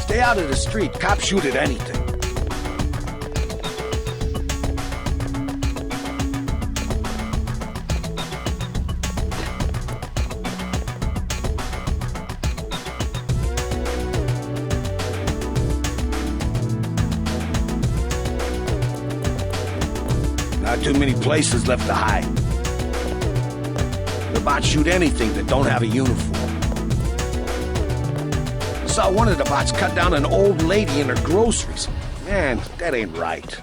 Stay out of the street. Cops shoot at anything. Not too many places left to hide. The bots shoot anything that don't have a uniform. I saw one of the bots cut down an old lady in her groceries. Man, that ain't right.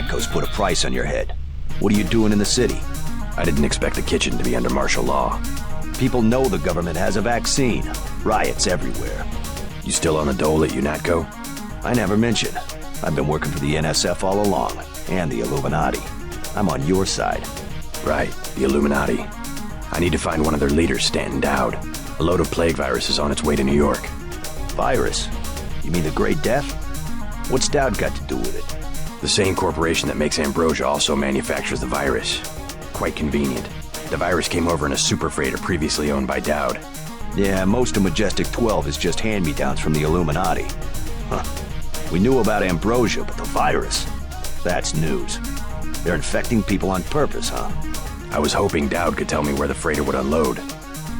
UNATCO's put a price on your head. What are you doing in the city? I didn't expect the kitchen to be under martial law. People know the government has a vaccine. Riots everywhere. You still on the dole at UNATCO? I never mentioned. I've been working for the NSF all along, and the Illuminati. I'm on your side. Right, the Illuminati. I need to find one of their leaders, Stanton Dowd. A load of plague virus is on its way to New York. Virus? You mean the Great Death? What's Dowd got to do with it? The same corporation that makes ambrosia also manufactures the virus. Quite convenient. The virus came over in a super freighter previously owned by Dowd. Yeah, most of Majestic 12 is just hand-me-downs from the Illuminati. Huh. We knew about ambrosia, but the virus? That's news. They're infecting people on purpose, huh? I was hoping Dowd could tell me where the freighter would unload.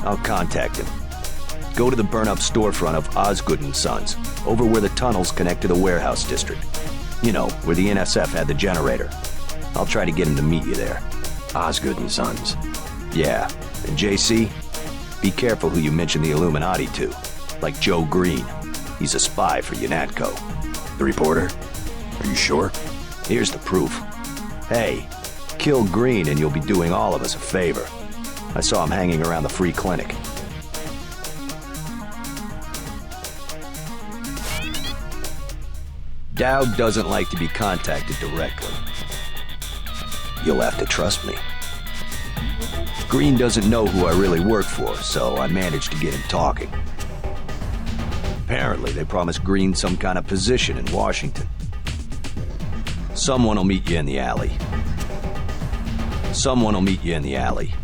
I'll contact him. Go to the burn-up storefront of Osgood & Sons, over where the tunnels connect to the warehouse district. You know, where the NSF had the generator. I'll try to get him to meet you there. Osgood & Sons. Yeah, and JC, be careful who you mention the Illuminati to. Like Joe Green. He's a spy for UNATCO. The reporter? Are you sure? Here's the proof. Hey, kill Green and you'll be doing all of us a favor. I saw him hanging around the free clinic. Dowd doesn't like to be contacted directly. You'll have to trust me. Green doesn't know who I really work for, so I managed to get him talking. Apparently, they promised Green some kind of position in Washington. Someone will meet you in the alley. Someone will meet you in the alley.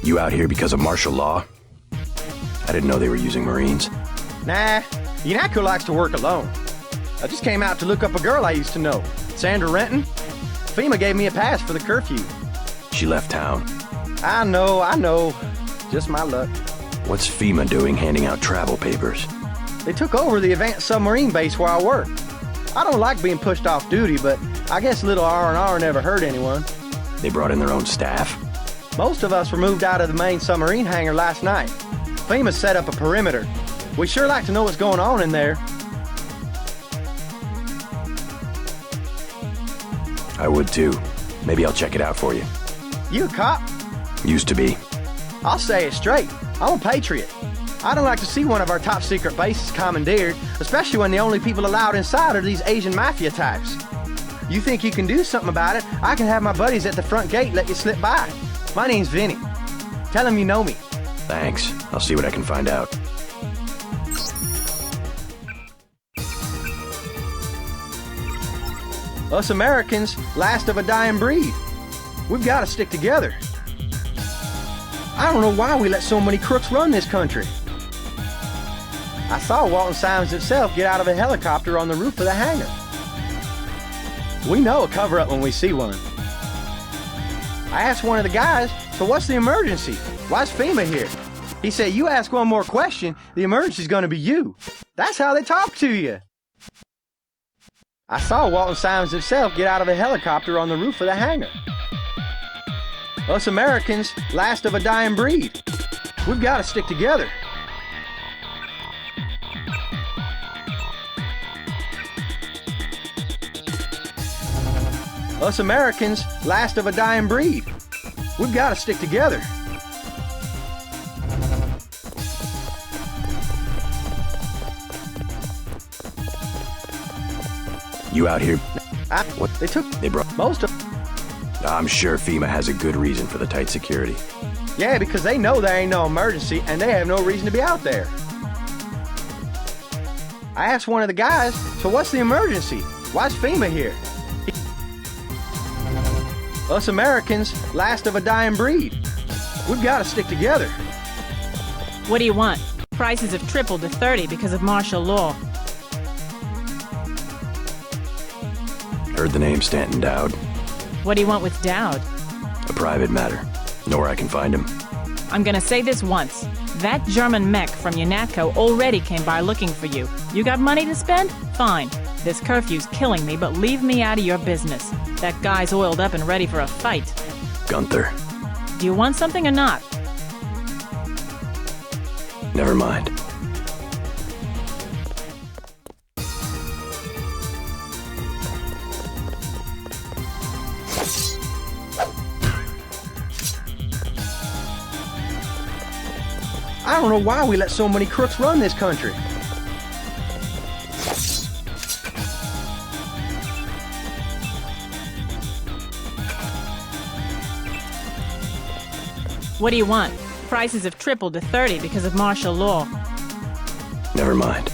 You out here because of martial law? I didn't know they were using Marines. Nah, UNATCO likes to work alone. I just came out to look up a girl I used to know, Sandra Renton. FEMA gave me a pass for the curfew. She left town. I know. Just my luck. What's FEMA doing handing out travel papers? They took over the advanced submarine base where I work. I don't like being pushed off duty, but I guess little R&R never hurt anyone. They brought in their own staff? Most of us were moved out of the main submarine hangar last night. FEMA set up a perimeter. We sure like to know what's going on in there. I would too. Maybe I'll check it out for you. You a cop? Used to be. I'll say it straight. I'm a patriot. I don't like to see one of our top secret bases commandeered, especially when the only people allowed inside are these Asian mafia types. You think you can do something about it? I can have my buddies at the front gate let you slip by. My name's Vinny. Tell them you know me. Thanks. I'll see what I can find out. Us Americans, last of a dying breed. We've got to stick together. I don't know why we let so many crooks run this country. I saw Walton Simons himself get out of a helicopter on the roof of the hangar. We know a cover-up when we see one. I asked one of the guys, so what's the emergency? Why's FEMA here? He said, you ask one more question, the emergency's gonna be you. That's how they talk to you. I saw Walton Simons himself get out of a helicopter on the roof of the hangar. Us Americans, last of a dying breed. We've got to stick together. Us Americans, last of a dying breed. We've got to stick together. You out here? What? They brought most of... I'm sure FEMA has a good reason for the tight security. Yeah, because they know there ain't no emergency, and they have no reason to be out there. I asked one of the guys, so what's the emergency? Why's FEMA here? Us Americans, last of a dying breed. We've got to stick together. What do you want? Prices have tripled to 30 because of martial law. Heard the name Stanton Dowd. What do you want with Dowd? A private matter. Know where I can find him. I'm gonna say this once. That German mech from UNATCO already came by looking for you. You got money to spend? Fine. This curfew's killing me, but leave me out of your business. That guy's oiled up and ready for a fight. Gunther. Do you want something or not? Never mind. I don't know why we let so many crooks run this country. What do you want? Prices have tripled to 30 because of martial law. Never mind.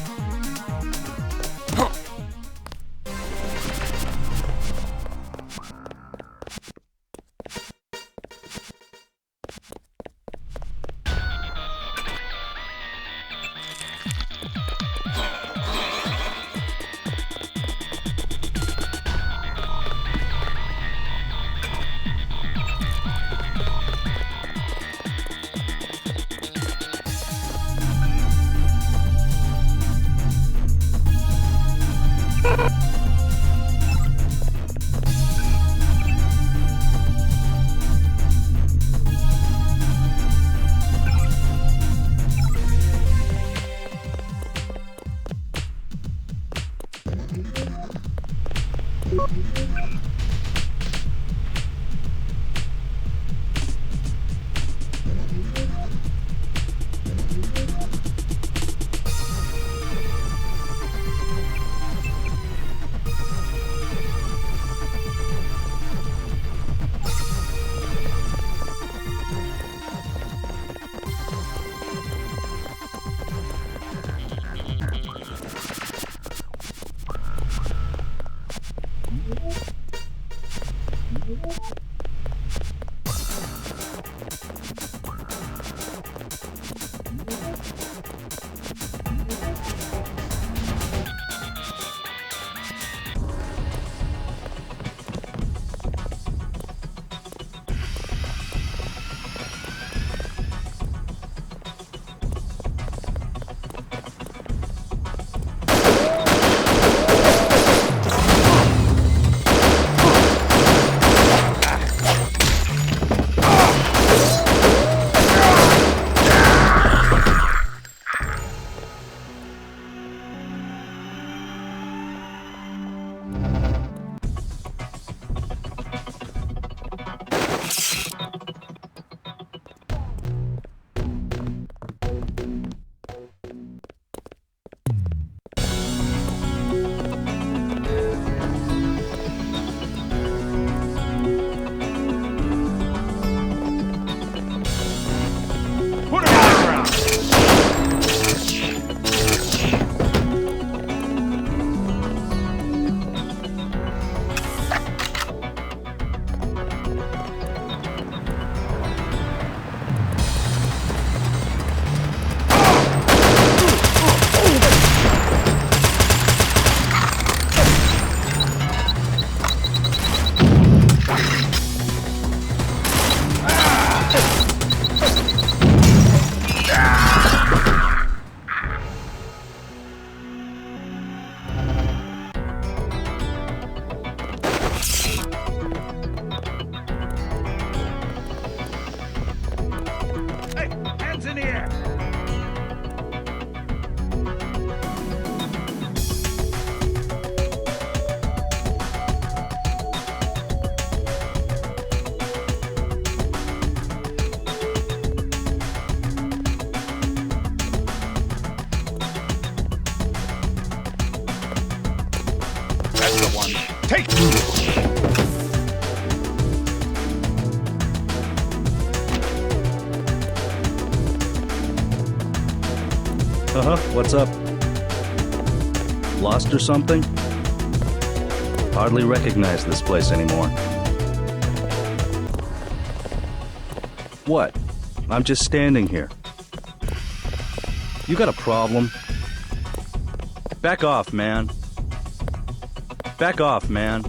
Take... What's up? Lost or something? Hardly recognize this place anymore. What? I'm just standing here. You got a problem? Back off, man. Back off, man.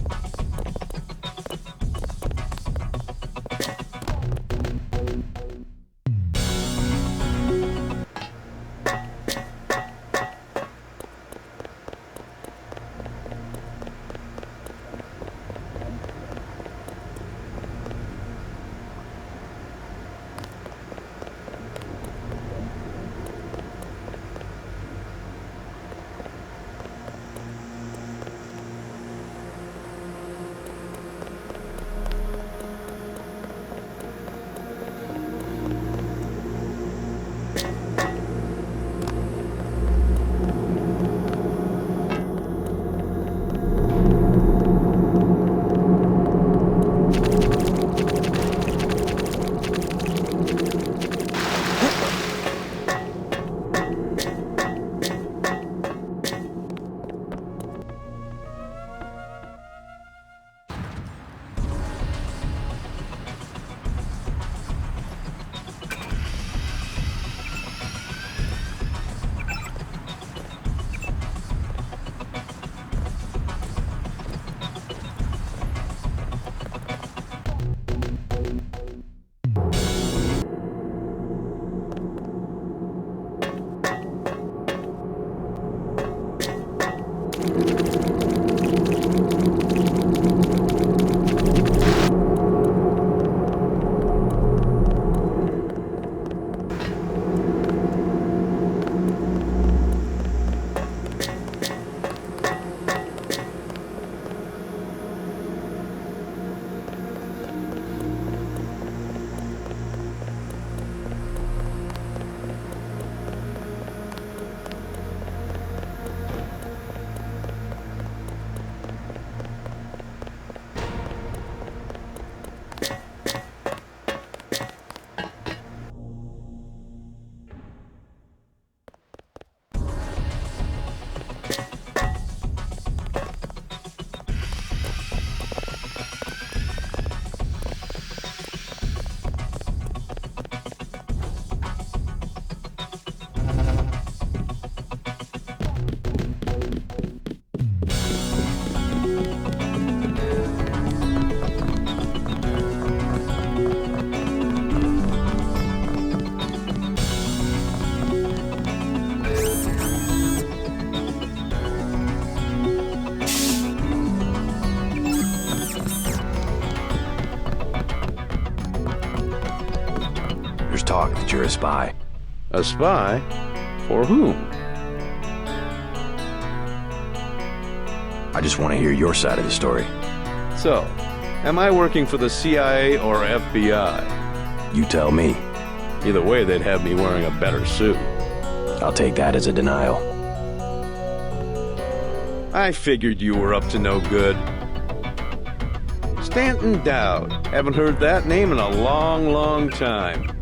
you're a spy. A spy? For whom? I just want to hear your side of the story. So, am I working for the CIA or FBI? You tell me. Either way, they'd have me wearing a better suit. I'll take that as a denial. I figured you were up to no good. Stanton Dowd. Haven't heard that name in a long, long time.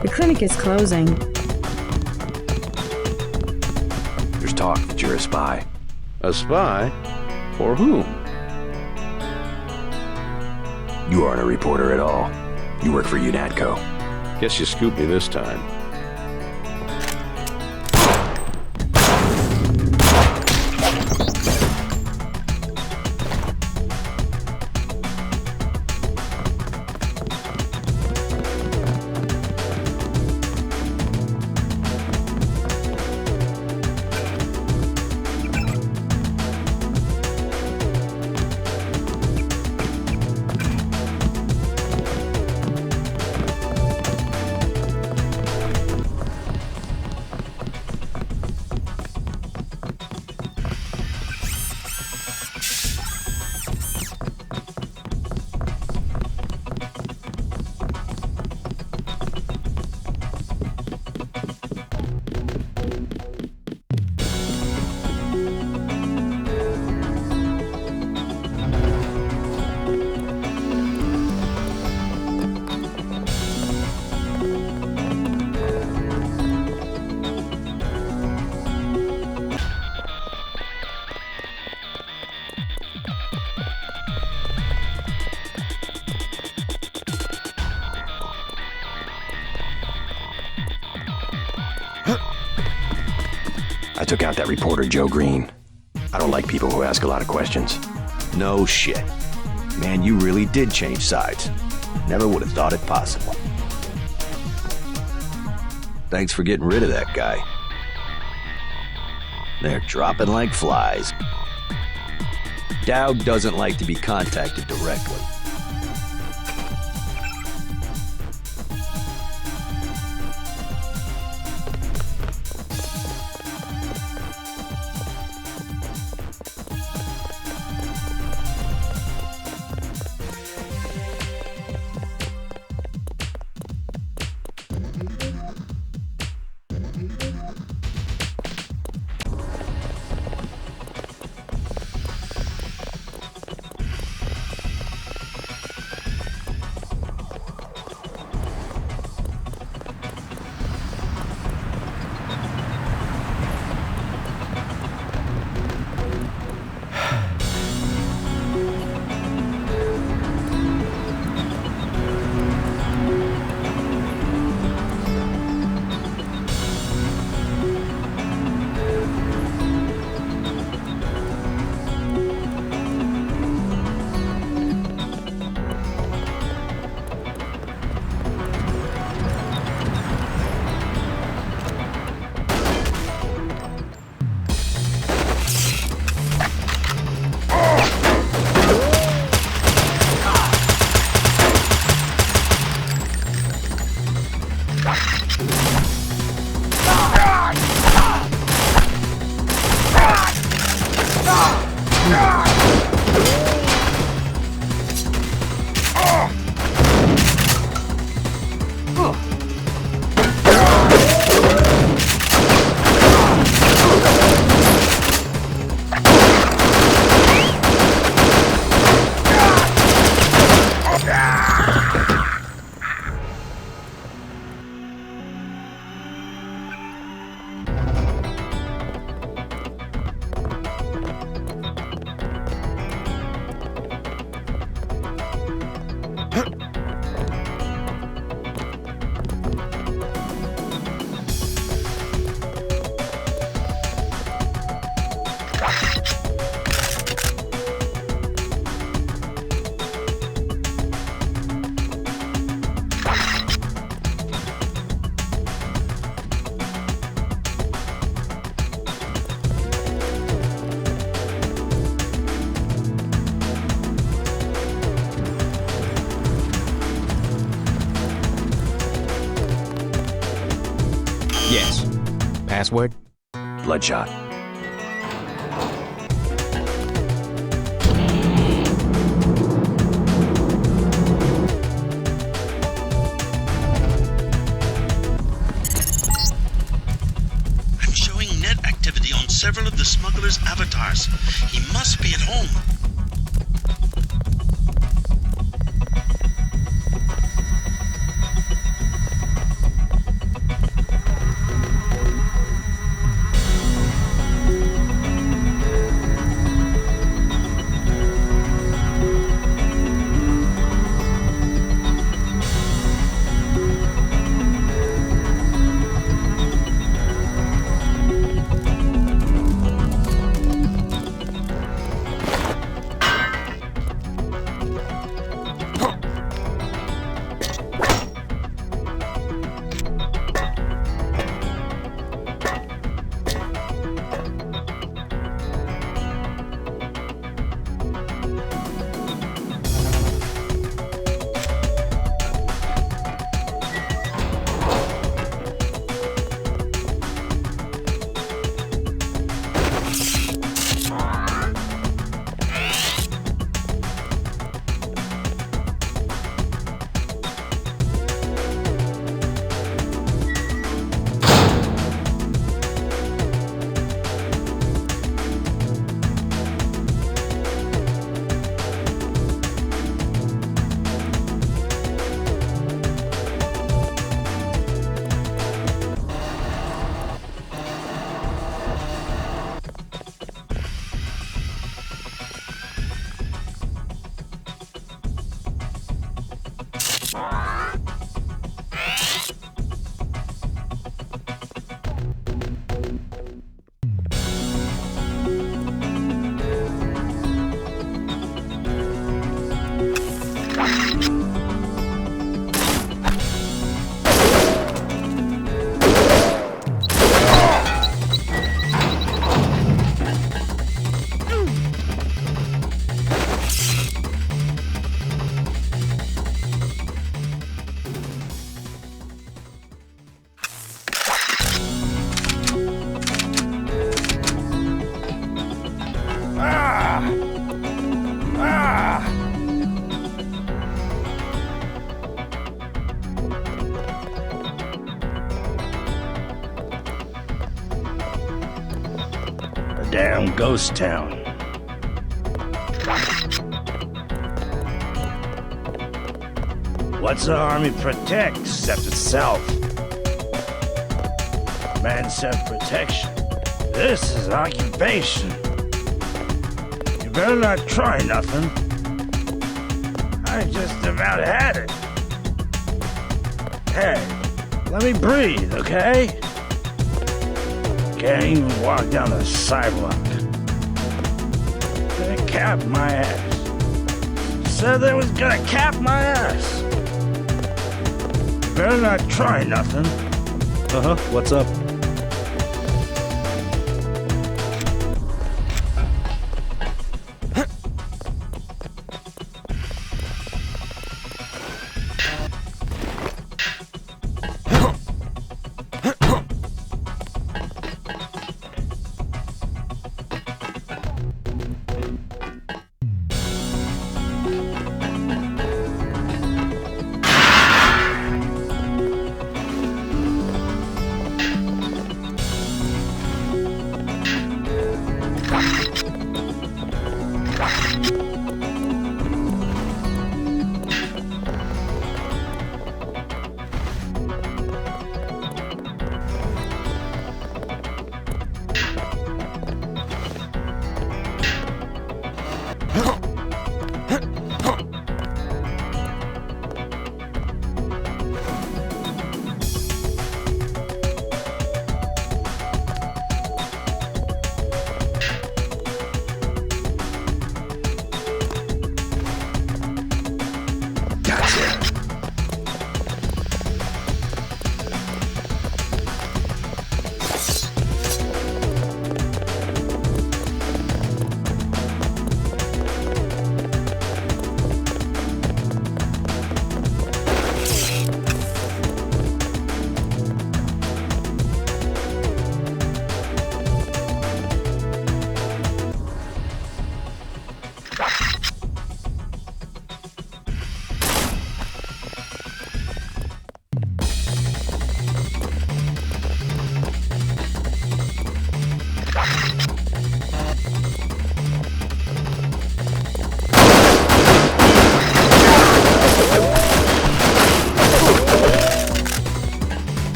The clinic is closing. There's talk that you're a spy. A spy? For whom? You aren't a reporter at all. You work for UNATCO. Guess you scooped me this time. I took out that reporter, Joe Green. I don't like people who ask a lot of questions. No shit. Man, you really did change sides. Never would have thought it possible. Thanks for getting rid of that guy. They're dropping like flies. Dowd doesn't like to be contacted directly. Password? Bloodshot. I'm showing net activity on several of the smuggler's avatars. He must be at home. Damn ghost town. What's the army protect except itself? Man said protection. This is occupation. You better not try nothing. I just about had it. Hey, let me breathe, okay? Can't even walk down the sidewalk. They capped my ass. Said they was gonna cap my ass. Better not try nothing. Uh-huh, what's up?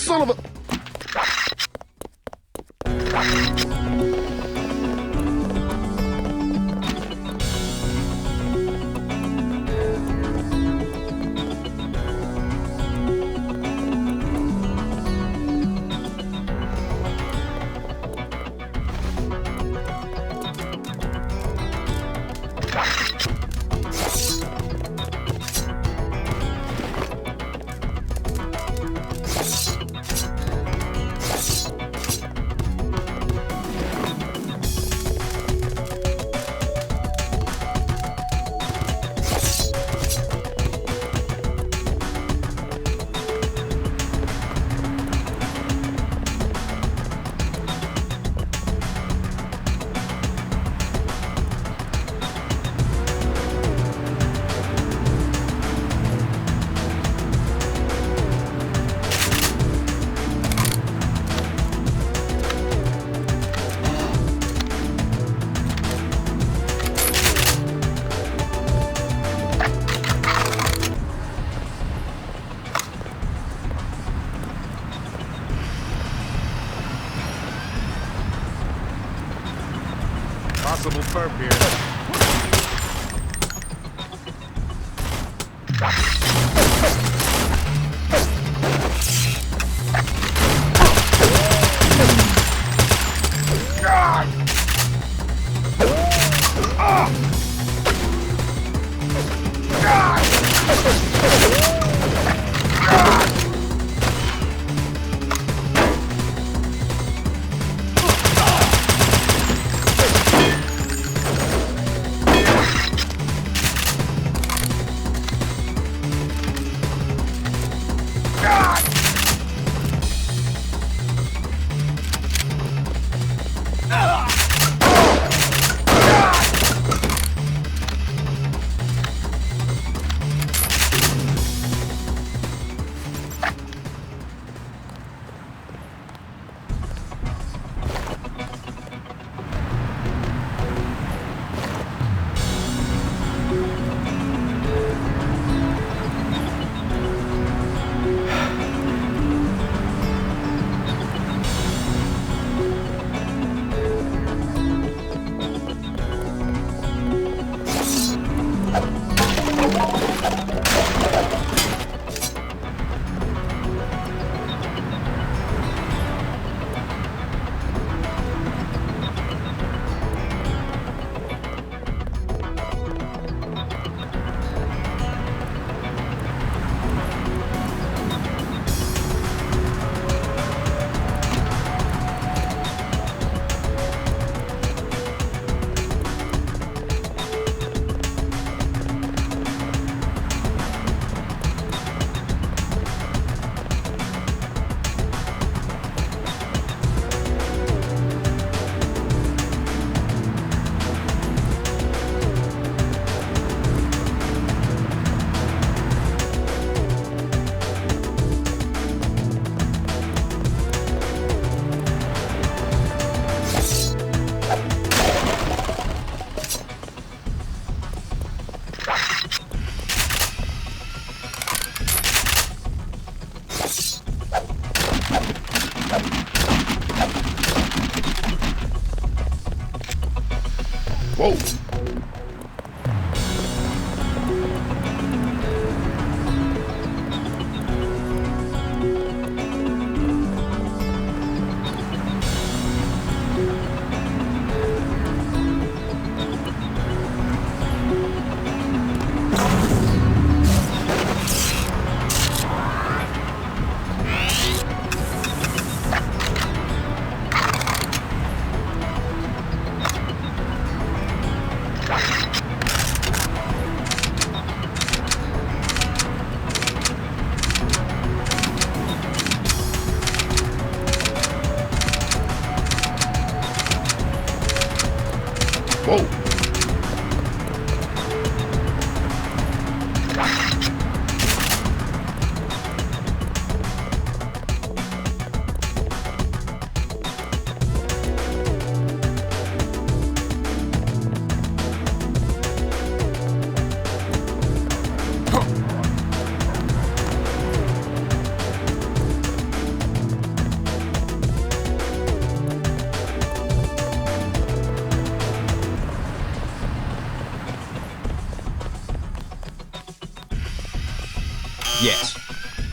son of a... Possible perp here. Whoa! Whoa!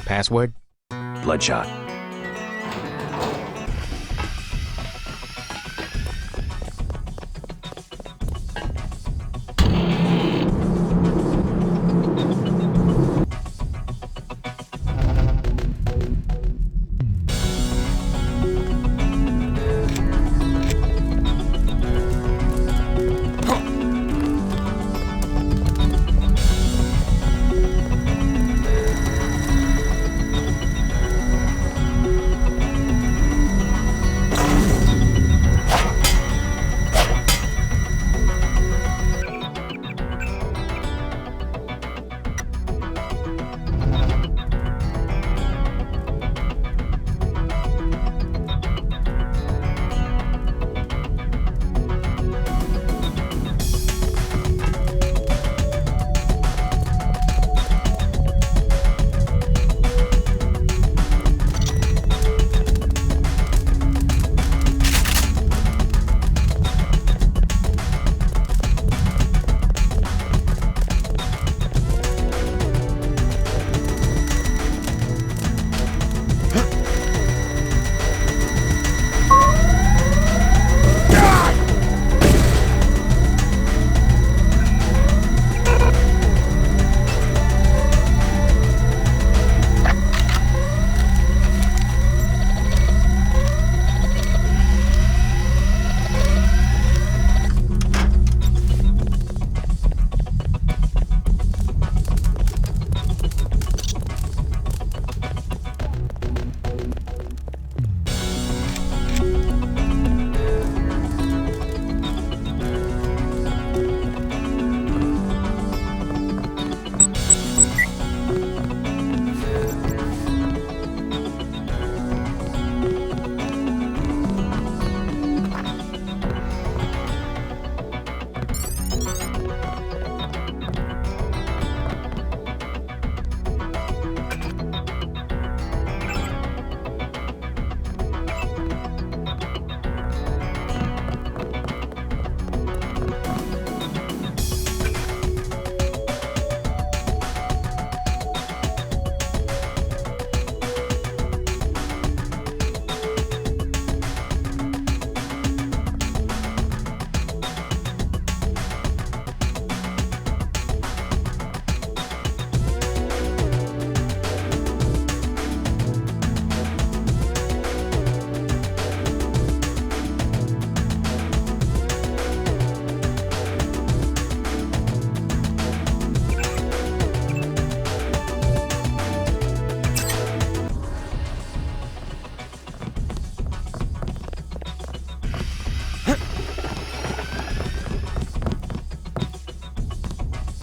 Password? Bloodshot.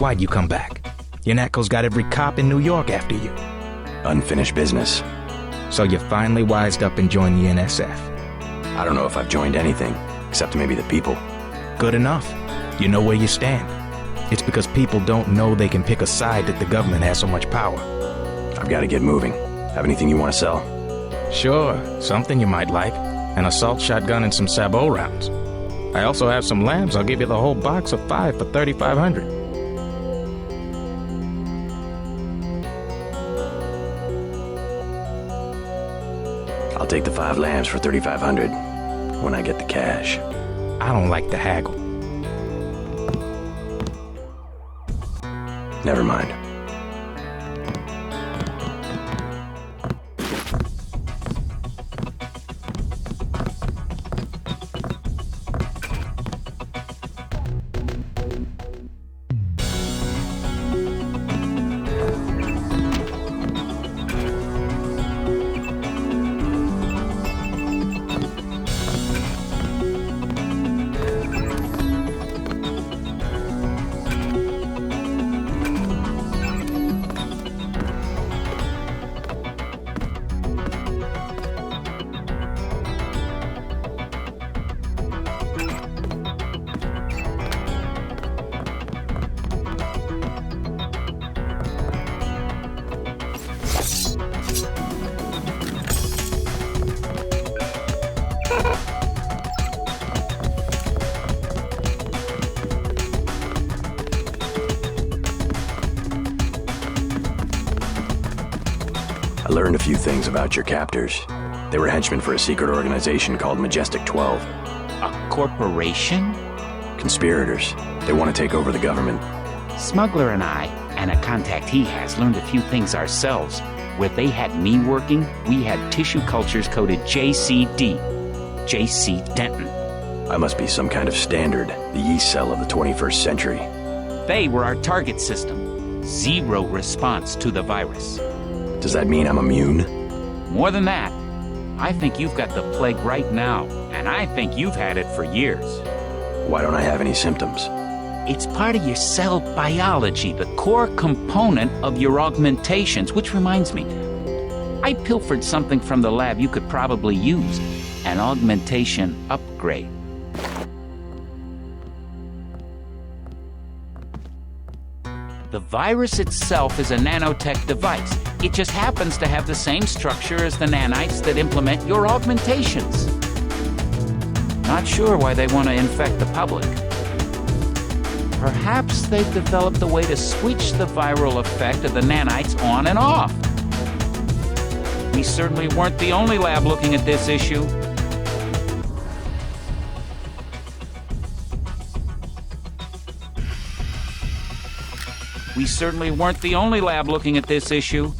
Why'd you come back? UNATCO's got every cop in New York after you. Unfinished business. So you finally wised up and joined the NSF. I don't know if I've joined anything, except maybe the people. Good enough. You know where you stand. It's because people don't know they can pick a side that the government has so much power. I've got to get moving. Have anything you want to sell? Sure, something you might like. An assault shotgun and some sabot rounds. I also have some lamps. I'll give you the whole box of 5 for $3,500. I'll take the 5 lambs for $3,500 when I get the cash. I don't like to haggle. Never mind. I learned a few things about your captors. They were henchmen for a secret organization called Majestic 12. A corporation? Conspirators. They want to take over the government. Smuggler and I, and a contact he has, learned a few things ourselves. Where they had me working, we had tissue cultures coded JCD. J.C. Denton. I must be some kind of standard, the yeast cell of the 21st century. They were our target system. Zero response to the virus. Does that mean I'm immune? More than that, I think you've got the plague right now, and I think you've had it for years. Why don't I have any symptoms? It's part of your cell biology, the core component of your augmentations, which reminds me, I pilfered something from the lab you could probably use, an augmentation upgrade. The virus itself is a nanotech device. It just happens to have the same structure as the nanites that implement your augmentations. Not sure why they want to infect the public. Perhaps they've developed a way to switch the viral effect of the nanites on and off. We certainly weren't the only lab looking at this issue. We certainly weren't the only lab looking at this issue.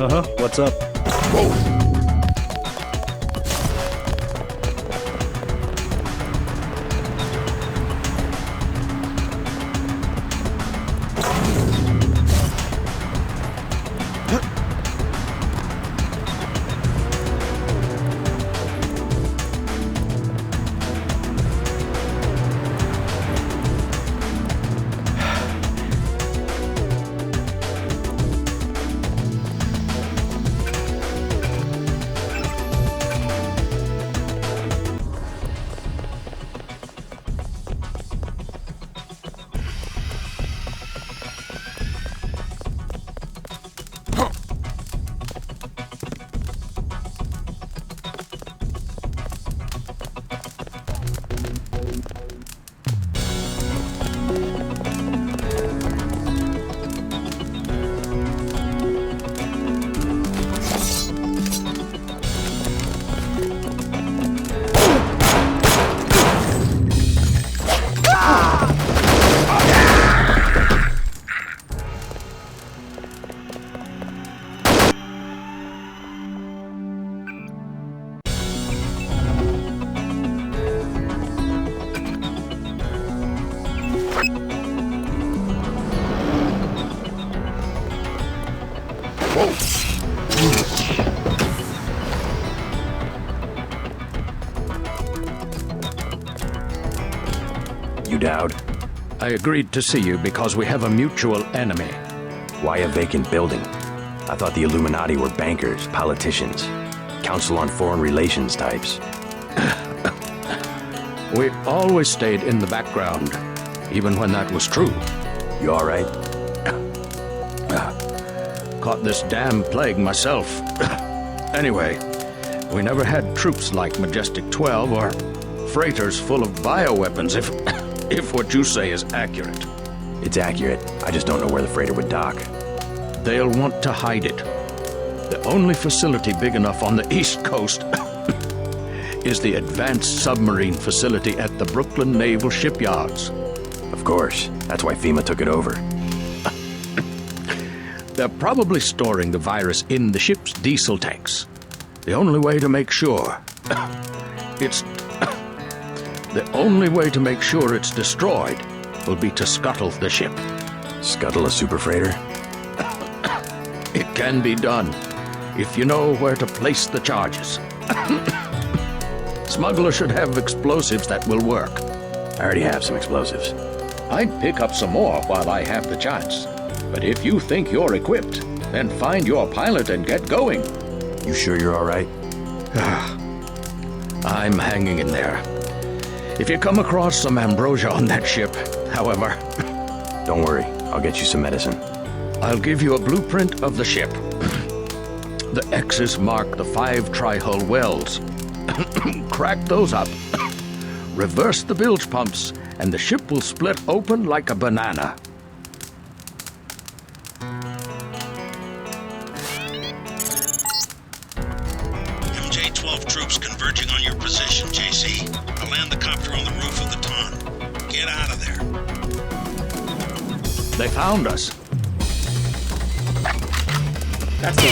Uh-huh, what's up? You Dowd? I agreed to see you because we have a mutual enemy. Why a vacant building? I thought the Illuminati were bankers, politicians, Council on Foreign Relations types. We always stayed in the background, even when that was true. You all right? Caught this damn plague myself. Anyway, we never had troops like Majestic 12 or freighters full of bioweapons, if what you say is accurate. It's accurate. I just don't know where the freighter would dock. They'll want to hide it. The only facility big enough on the East Coast is the Advanced Submarine Facility at the Brooklyn Naval Shipyards. Of course. That's why FEMA took it over. They're probably storing the virus in the ship's diesel tanks. The only way to make sure it's destroyed will be to scuttle the ship. Scuttle a super freighter? It can be done if you know where to place the charges. Smuggler should have explosives that will work. I already have some explosives. I'd pick up some more while I have the chance. But if you think you're equipped, then find your pilot and get going. You sure you're all right? I'm hanging in there. If you come across some ambrosia on that ship, however... Don't worry, I'll get you some medicine. I'll give you a blueprint of the ship. The X's mark the 5 tri-hull wells. Crack those up. Reverse the bilge pumps, and the ship will split open like a banana. MJ-12 troops converging on your position, JC. I'll land the copter on the roof of the ton. Get out of there. They found us. That's the